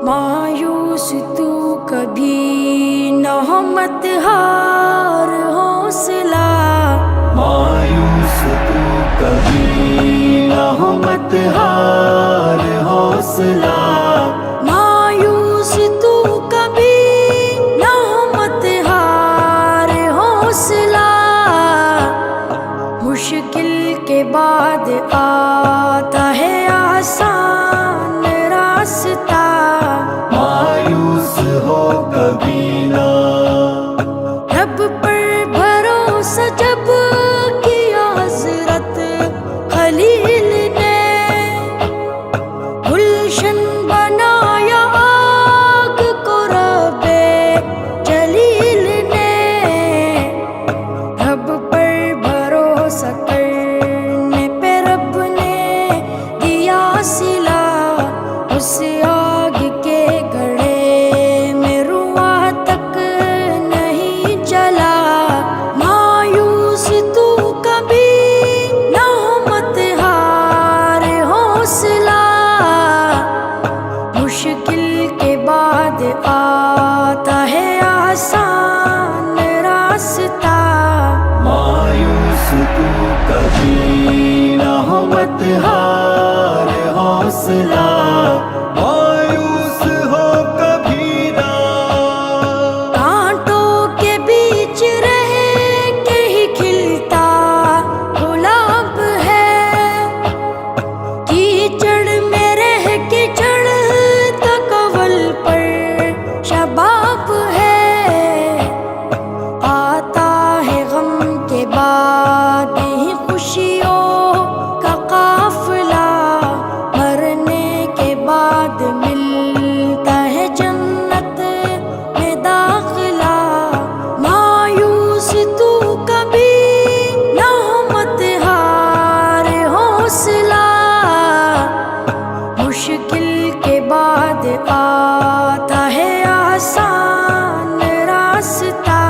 مایوس تو کبھی نہ ہو مت ہار حوصلہ، مایوس تو کبھی نہ ہو مت ہار حوصلہ، مایوس تو کبھی نہ ہو مت ہار حوصلہ، مشکل کے بعد آتا ہے آسان راستہ، مایوس ہو کبھی نہ، رب پر بھروسہ جب کیا حضرت خلیل نے، گلشن بنایا آگ کو رب جلیل نے، رب پر بھروسہ کرنے پہ رب نے دیا صلہ، اس آگ کے گڑھے میں رواں تک نہیں جلا، مایوس تو کبھی نہ ہو مت ہار حوصلہ، مشکل کے بعد آتا ہے آسان راستہ، مایوس تو کبھی نہ ہو مت ہار حوصلہ، مایوس ہو کبھی نہ، کانٹوں کے بیچ رہ کے ہی کھلتا گلاب ہے، کیچڑ میں رہ کے چڑھتا کنول پر شباب ہے، آتا ہے غم کے بعد ہی خوشیوں کا قافلہ، مرنے کے بعد ملتا ہے جنت میں داخلہ، مایوس تو کبھی نہ ہو مت ہار حوصلہ، مشکل کے بعد آتا ہے آسان راستہ،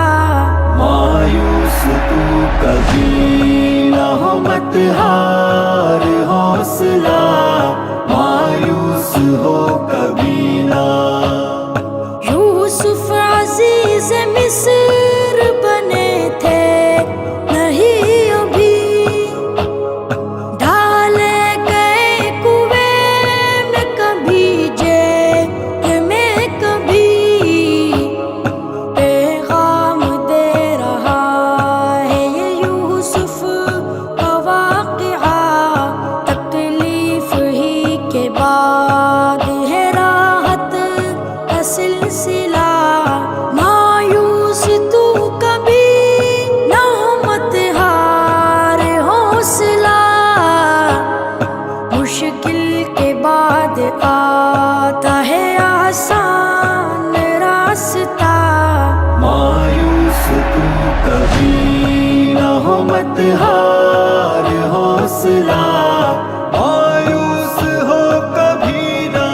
مایوس تو کبھی نہ ہو مت ہار حوصلہ، مایوس ہو کبھی نہ، یوسف عزیز مصر بنے تھے نہیں ابھی، ڈالے گئے کنویں میں کبھی جیل میں کبھی، پیغام دے رہا ہے یہ یوسف کا واقعہ، تکلیف ہی کے بعد ہے راحت کا سلسلہ، مایوس تو کبھی نہ ہو مت ہار حوصلہ، مشکل کے بعد آتا ہے آسان راستہ، مایوس تو کبھی نہ ہو مت ہار حوصلہ، مایوس ہو کبھی نہ،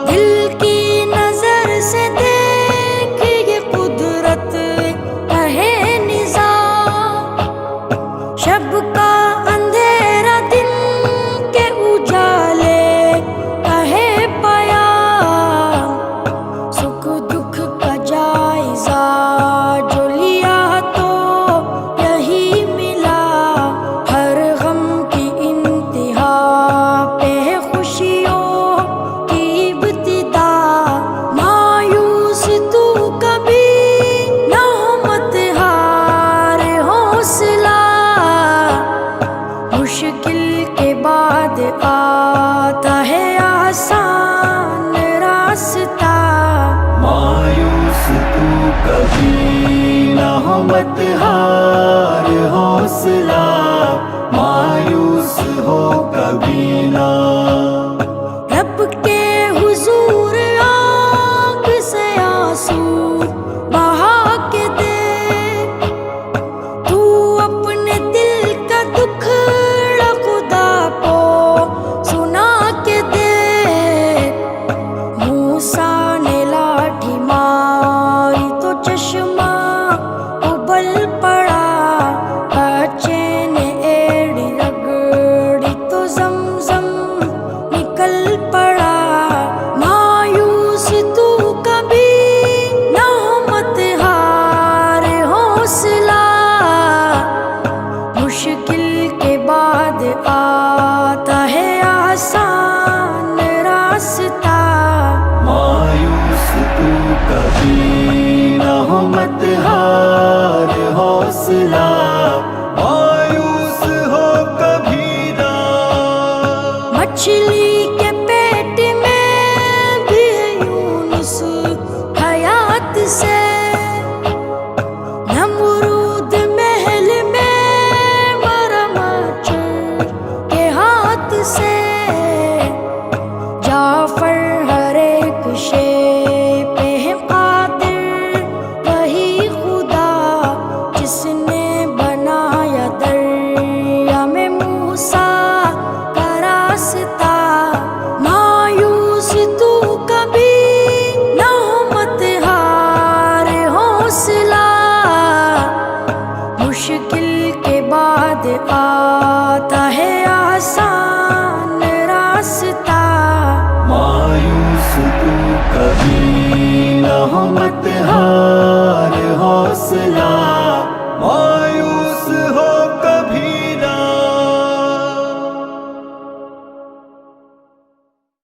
دل کی نظر سے دیکھ یہ قدرت کا ہے نظام، شب کا اندھیرا دن کے اجالے کا ہے پیام، سکھ دکھ کا جائزہ جو لیا تو یہی ملا، ہر غم کی انتہا پہ ہے خوشیوں کی ابتدا، مایوس تو کبھی نہ ہو مت ہار حوصلہ، مشکل کے بعد آتا ہے آسان راستہ، مایوس تو کبھی نہ ہو مت ہار حوصلہ، مایوس ہو کبھی نہ، رب کے حضور آنکھ سے آنسو بہا کے دے، تو اپنے دل کا دکھڑا خدا کو سنا کے دے، موسیٰ نے لاٹھی ماری تو چشمہ ابل پڑا، بچے نے ایڑی رگڑی تو زمزم راستہ مایوس تو کبھی نہ ہو مت ہار حوصلہ مایوس ہو کبھی نہ مچھلی کے پیٹ میں بھی ہے یونس حیات سے نمرود محل میں مرا مچھر کے ہاتھ سے جعفر ہر ایک شے پہ ہے قادر وہی خدا جس نے بنایا دریا میں موسیٰ کا راستہ مایوس تو کبھی نہ ہو مت ہار حوصلہ مشکل کے بعد آتا ہے آسان راستہ مایوس تو کبھی نہ ہو مت ہار